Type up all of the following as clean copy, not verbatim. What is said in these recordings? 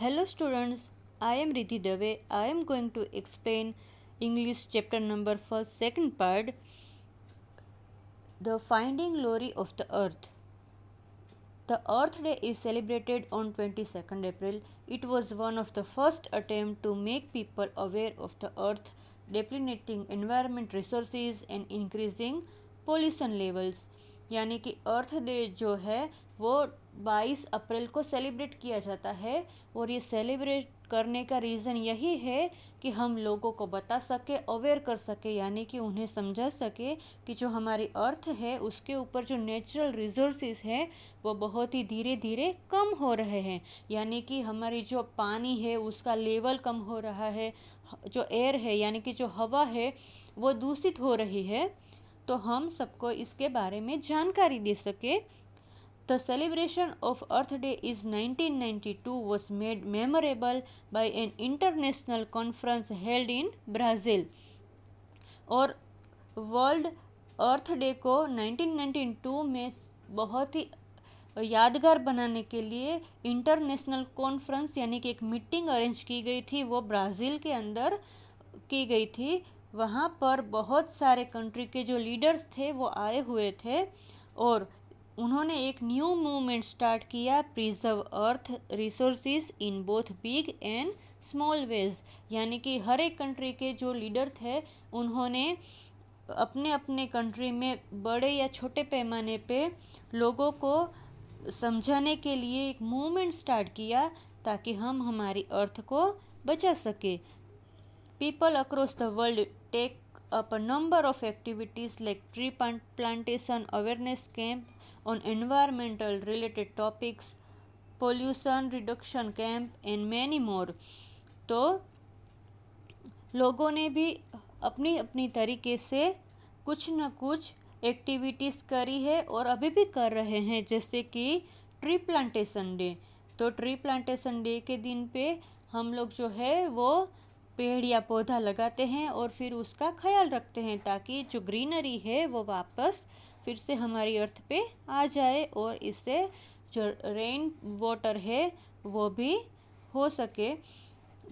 Hello students, I am Riddhi Dave. I am going to explain English chapter number first second part, The Finding Glory of the Earth. The Earth Day is celebrated on 22nd April. It was one of the first attempts to make people aware of the Earth depleting environment resources and increasing pollution levels. यानी कि अर्थ day जो है वो 22 अप्रैल को celebrate किया जाता है और ये सेलिब्रेट करने का रीज़न यही है कि हम लोगों को बता सके, अवेयर कर सके, यानी कि उन्हें समझा सके कि जो हमारी अर्थ है उसके ऊपर जो नेचुरल रिसोर्सेज है वो बहुत ही धीरे धीरे कम हो रहे हैं। यानी कि हमारी जो पानी है उसका लेवल कम हो रहा है, जो एयर है यानी कि जो हवा है वो दूषित हो रही है, तो हम सबको इसके बारे में जानकारी दे सके। The celebration of Earth Day is 1992 was made memorable by an international conference held in Brazil। और वर्ल्ड अर्थ डे को 1992 में बहुत ही यादगार बनाने के लिए इंटरनेशनल कॉन्फ्रेंस यानी कि एक मीटिंग अरेंज की गई थी, वो ब्राज़ील के अंदर की गई थी। वहाँ पर बहुत सारे कंट्री के जो लीडर्स थे वो आए हुए थे और उन्होंने एक न्यू मूवमेंट स्टार्ट किया, preserve earth resources in both big and small ways. यानी कि हर एक कंट्री के जो लीडर थे उन्होंने अपने अपने कंट्री में बड़े या छोटे पैमाने पे लोगों को समझाने के लिए एक मूवमेंट स्टार्ट किया ताकि हम हमारी अर्थ को बचा सके। People across the world take up a number of activities like tree plantation, awareness camp on environmental related topics, pollution reduction camp and many more। तो लोगों ने भी अपनी अपनी तरीके से कुछ न कुछ एक्टिविटीज़ करी है और अभी भी कर रहे हैं, जैसे कि ट्री प्लांटेशन डे। तो ट्री प्लांटेशन डे के दिन पे हम लोग जो है वो पेड़ या पौधा लगाते हैं और फिर उसका ख्याल रखते हैं ताकि जो ग्रीनरी है वो वापस फिर से हमारी अर्थ पे आ जाए और इससे जो रेन वाटर है वो भी हो सके।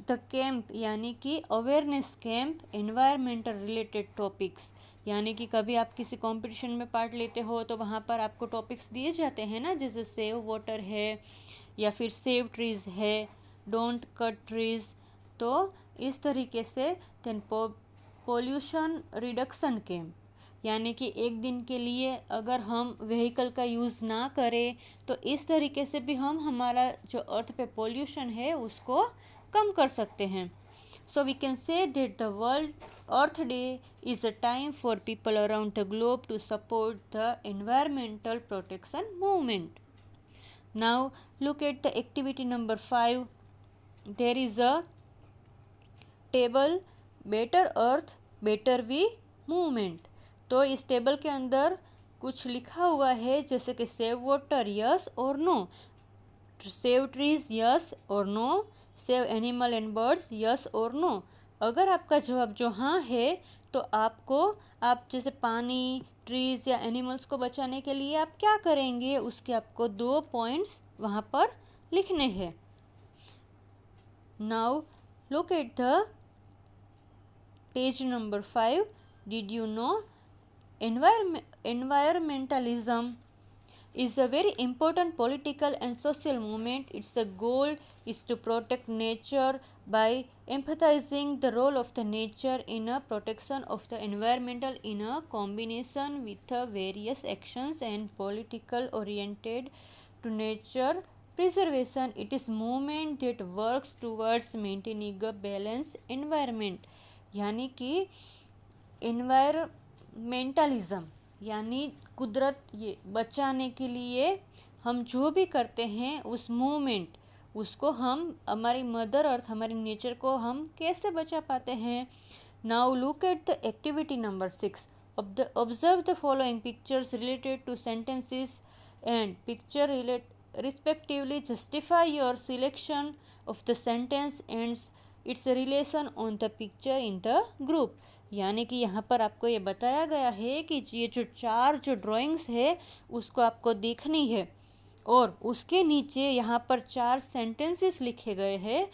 द कैंप यानी कि awareness camp environmental related topics, यानी कि कभी आप किसी कंपटीशन में पार्ट लेते हो तो वहाँ पर आपको टॉपिक्स दिए जाते हैं ना, जैसे सेव वाटर है या फिर सेव ट्रीज़ है, डोंट कट ट्रीज़। तो इस तरीके से देन पोल्यूशन रिडक्शन कैंप, यानी कि एक दिन के लिए अगर हम व्हीकल का यूज़ ना करें तो इस तरीके से भी हम हमारा जो अर्थ पे पोल्यूशन है उसको कम कर सकते हैं। So we can say that the world earth day is a time for people around the globe to support the environmental protection movement. Now look at the activity number 5। There is a table better earth better we movement. तो इस table के अंदर कुछ लिखा हुआ है, जैसे कि सेव वाटर यस और नो, सेव ट्रीज यस और no, save animal and birds yes और नो। अगर आपका जवाब जो हाँ है तो आप जैसे पानी, ट्रीज या एनिमल्स को बचाने के लिए आप क्या करेंगे, उसके आपको 2 पॉइंट्स वहाँ पर लिखने हैं। Now look at the page number 5. Did you know environmentalism is a very important political and social movement? Its goal is to protect nature by emphasizing the role of the nature in a protection of the environmental in a combination with various actions and political oriented to nature preservation. It is movement that works towards maintaining a balanced environment। यानी कि environmentalism यानी कुदरत ये बचाने के लिए हम जो भी करते हैं उस मूवमेंट उसको हम हमारी मदर अर्थ हमारी नेचर को हम कैसे बचा पाते हैं। Now look at the activity number 6। Observe the following pictures related two sentences and picture respectively justify your selection of the sentence and it's relation on the picture in the group. यानी कि यहाँ पर आपको ये बताया गया है कि ये जो 4 ड्राइंग्स है उसको आपको देखनी है और उसके नीचे यहाँ पर 4 सेंटेंसेस लिखे गए हैं,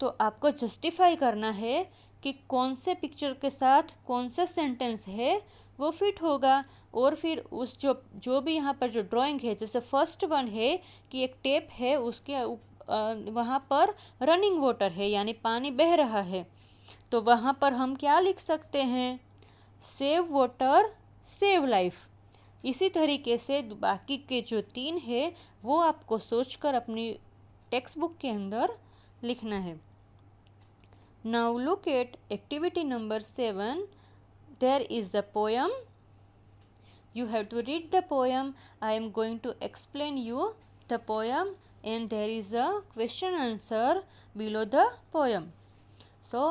तो आपको जस्टिफाई करना है कि कौन से पिक्चर के साथ कौन सा सेंटेंस है वो फिट होगा। और फिर उस जो भी यहाँ पर जो ड्राइंग है, जैसे फर्स्ट वन है कि एक टेप है, उसके वहाँ पर रनिंग वाटर है यानी पानी बह रहा है, तो वहाँ पर हम क्या लिख सकते हैं, सेव वाटर सेव लाइफ। इसी तरीके से बाकी के जो 3 है वो आपको सोचकर अपनी टेक्स्ट बुक के अंदर लिखना है। Now look at activity number 7. There is a poem. You have to read the poem. I am going to explain you the poem, and there is a question answer below the poem. So,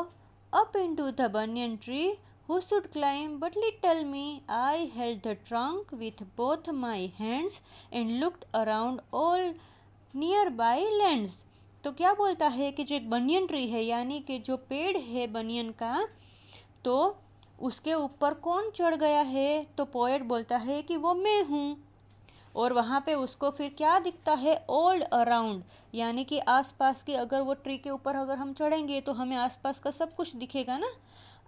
up into the banyan tree, who should climb but little me? I held the trunk with both my hands and looked around all nearby lands. तो क्या बोलता है कि जो एक banyan tree है यानी कि जो पेड़ है बनियन का, तो उसके ऊपर कौन चढ़ गया है, तो पोएट बोलता है कि वो मैं हूँ। और वहाँ पे उसको फिर क्या दिखता है, ऑल अराउंड, यानी कि आसपास के, अगर वो ट्री के ऊपर अगर हम चढ़ेंगे तो हमें आसपास का सब कुछ दिखेगा ना।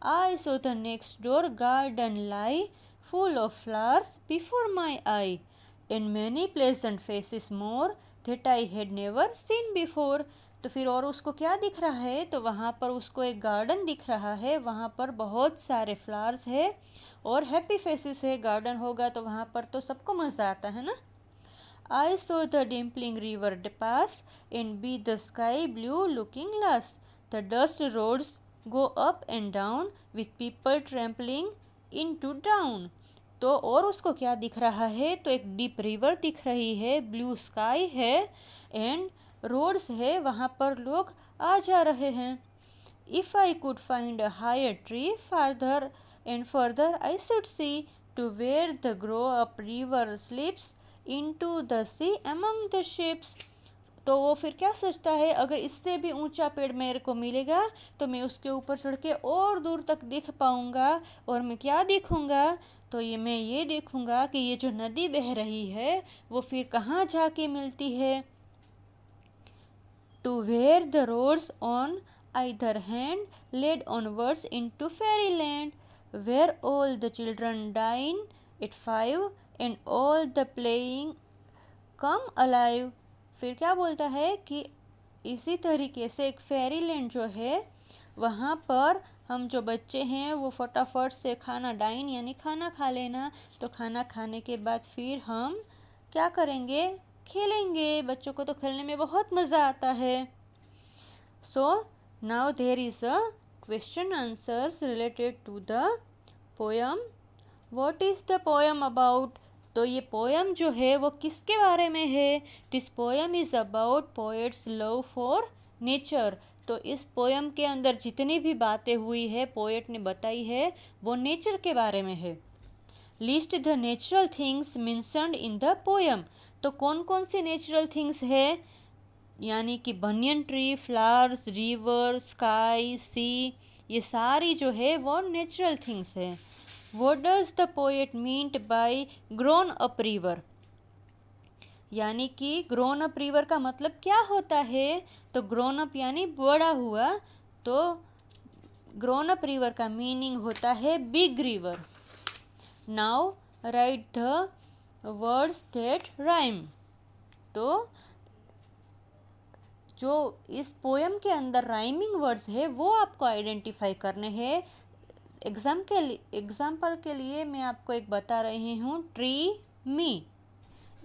I saw the next door garden lie full of flowers before my eye and many pleasant faces more that I had never seen before. तो फिर और उसको क्या दिख रहा है, तो वहाँ पर उसको एक गार्डन दिख रहा है, वहाँ पर बहुत सारे फ्लावर्स है और हैप्पी फेसेस है। गार्डन होगा तो वहाँ पर तो सबको मज़ा आता है ना। I saw the dimpling river pass and be the sky blue looking glass the dust roads go up and down with people trampling in to down. तो और उसको क्या दिख रहा है, तो एक डीप रिवर दिख रही है, ब्लू स्काई है एंड रोड्स है, वहाँ पर लोग आ जा रहे हैं। If I could find a higher tree farther and further I should see to where the grow up river slips into the sea among the ships. तो वो फिर क्या सोचता है, अगर इससे भी ऊंचा पेड़ मेरे को मिलेगा तो मैं उसके ऊपर चढ़ के और दूर तक देख पाऊंगा। और मैं क्या देखूंगा, तो मैं ये देखूंगा कि ये जो नदी बह रही है वो फिर कहाँ जाके मिलती है। To where the roads on either hand led onwards into fairyland, where all the children dine at 5 and all the playing come alive। फिर क्या बोलता है कि इसी तरीके से एक फेरीलैंड जो है वहाँ पर हम जो बच्चे हैं वो फटाफट से खाना, डाइन यानी खाना खा लेना, तो खाना खाने के बाद फिर हम क्या करेंगे, खेलेंगे। बच्चों को तो खेलने में बहुत मज़ा आता है। So now there is a question answers related to the poem. What is the poem about. तो ये पोयम जो है वो किसके बारे में है। This poem is about poets love for nature. तो इस पोयम के अंदर जितनी भी बातें हुई है पोएट ने बताई है वो नेचर के बारे में है। List the natural things mentioned in the poem. तो कौन कौन सी नेचुरल थिंग्स है, यानी कि banyan tree, flowers, river, sky, sea, ये सारी जो है वो नेचुरल थिंग्स है। What does the poet meant by grown up river. यानी कि ग्रोन अप रिवर का मतलब क्या होता है, तो ग्रोन अप यानी बड़ा हुआ, तो ग्रोन अप रिवर का मीनिंग होता है big river. Now right the words that rhyme. तो जो इस पोयम के अंदर राइमिंग वर्ड्स है वो आपको आइडेंटिफाई करने हैं। एग्जाम्पल के लिए मैं आपको एक बता रही हूँ, ट्री मी।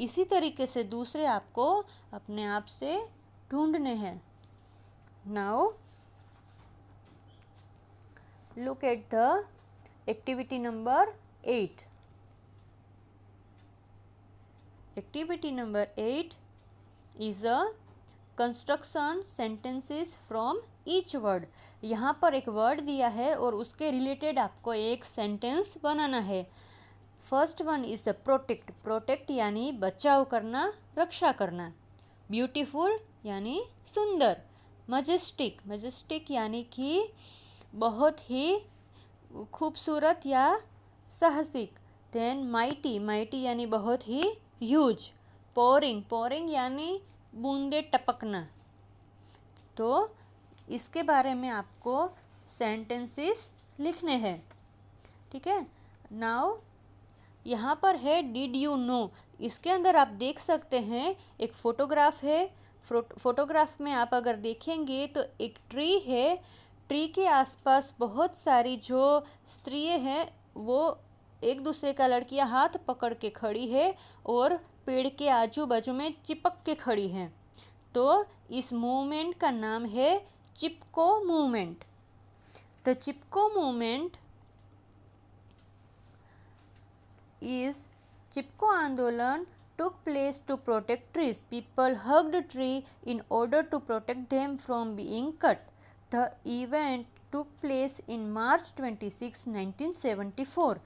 इसी तरीके से दूसरे आपको अपने आप से ढूंढने हैं। Now look at the activity number 8। Activity number 8 is a construction sentences from each word. यहाँ पर एक वर्ड दिया है और उसके रिलेटेड आपको एक सेंटेंस बनाना है। First one is a protect. Protect यानी बचाव करना, रक्षा करना। ब्यूटीफुल यानी सुंदर। मजेस्टिक, मजेस्टिक यानी कि बहुत ही खूबसूरत या साहसिक। देन माइटी, माइटी यानी बहुत ही ह्यूज। पोरिंग, पोरिंग यानी बूंदे टपकना। तो इसके बारे में आपको सेंटेंसेस लिखने हैं, ठीक है। नाउ यहाँ पर है डिड यू नो। इसके अंदर आप देख सकते हैं एक फ़ोटोग्राफ है। फोटोग्राफ में आप अगर देखेंगे तो एक ट्री है। ट्री के आसपास बहुत सारी जो स्त्रियाँ हैं वो एक दूसरे का लड़कियां हाथ पकड़ के खड़ी है और पेड़ के आजू बाजू में चिपक के खड़ी हैं। तो इस मूवमेंट का नाम है Chipko movement. The Chipko movement is Chipko आंदोलन took place to protect trees. People hugged tree in order to protect them from being cut. The event took place in March 26, 1974.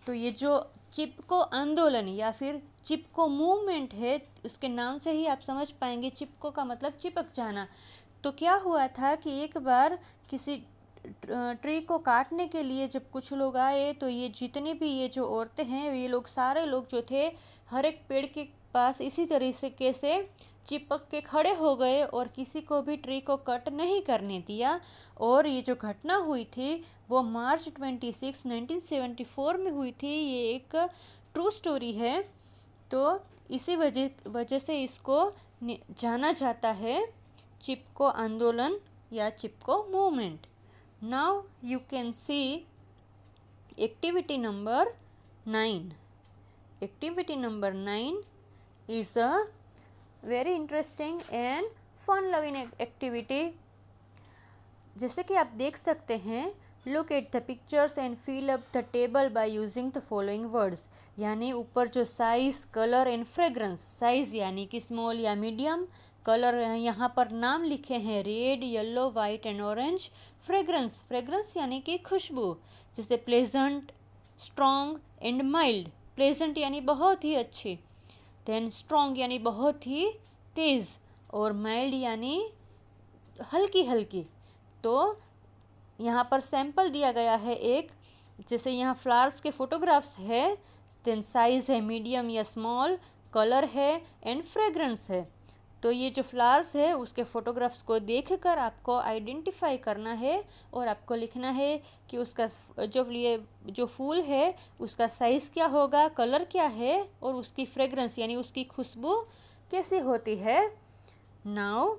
तो ये जो चिपको आंदोलन या फिर चिपको मूवमेंट है, उसके नाम से ही आप समझ पाएंगे चिपको का मतलब चिपक जाना। तो क्या हुआ था कि एक बार किसी ट्री को काटने के लिए जब कुछ लोग आए तो ये जितने भी ये जो औरतें हैं, ये लोग सारे लोग जो थे हर एक पेड़ के पास इसी तरीके से चिपक के खड़े हो गए और किसी को भी ट्री को कट नहीं करने दिया। और ये जो घटना हुई थी वो मार्च 26, 1974 में हुई थी। ये एक ट्रू स्टोरी है। तो इसी वजह से इसको जाना जाता है चिपको आंदोलन या चिपको movement. Now you can see activity number 9. Activity number 9 is a very interesting and fun loving activity. जैसे कि आप देख सकते हैं, look at the pictures and fill up the table by using the following words. यानी ऊपर जो size, colour and fragrance, size यानी कि स्मॉल या मीडियम, कलर यहाँ पर नाम लिखे हैं red, yellow, white and orange. Fragrance, fragrance यानी कि खुशबू, जैसे pleasant, strong and mild. Pleasant यानी बहुत ही अच्छी, देन स्ट्रॉन्ग यानी बहुत ही तेज़, और माइल्ड यानी हल्की हल्की। तो यहाँ पर सैंपल दिया गया है एक, जैसे यहाँ फ्लावर्स के फोटोग्राफ्स है, देन साइज है मीडियम या स्मॉल, कलर है एंड फ्रेग्रेंस है। तो ये जो फ्लावर्स है उसके फ़ोटोग्राफ्स को देखकर आपको आइडेंटिफाई करना है और आपको लिखना है कि उसका जो फूल है उसका साइज़ क्या होगा, कलर क्या है और उसकी फ्रेग्रेंस यानी उसकी खुशबू कैसी होती है। Now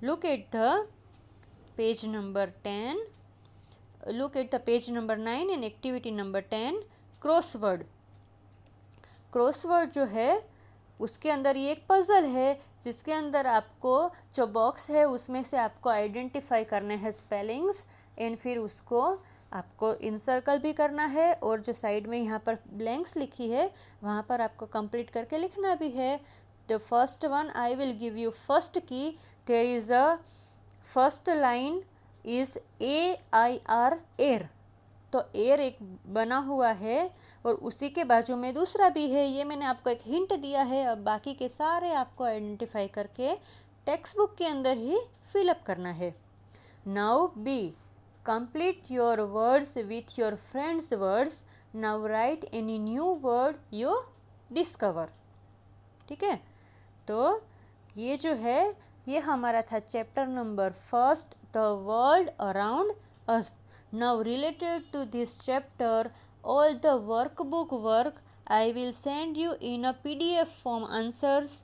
look at the page number 10, look at the page number 9 and activity number 10, crossword. Crossword जो है उसके अंदर ये एक पज़ल है जिसके अंदर आपको जो बॉक्स है उसमें से आपको आइडेंटिफाई करने हैं स्पेलिंग्स एंड फिर उसको आपको इनसर्कल भी करना है और जो साइड में यहाँ पर ब्लैंक्स लिखी है वहाँ पर आपको कंप्लीट करके लिखना भी है। The first one I will give you first की, there is a first line is AIR, air. तो एयर एक बना हुआ है और उसी के बाजू में दूसरा भी है। ये मैंने आपको एक हिंट दिया है, अब बाकी के सारे आपको आइडेंटिफाई करके टेक्स्ट बुक के अंदर ही फिलअप करना है। Now B, complete your words with your friends words. Now write any new word you discover. ठीक है, तो ये जो है ये हमारा था chapter number 1, the world around us. Now related to this chapter, all the workbook work I will send you in a PDF form answers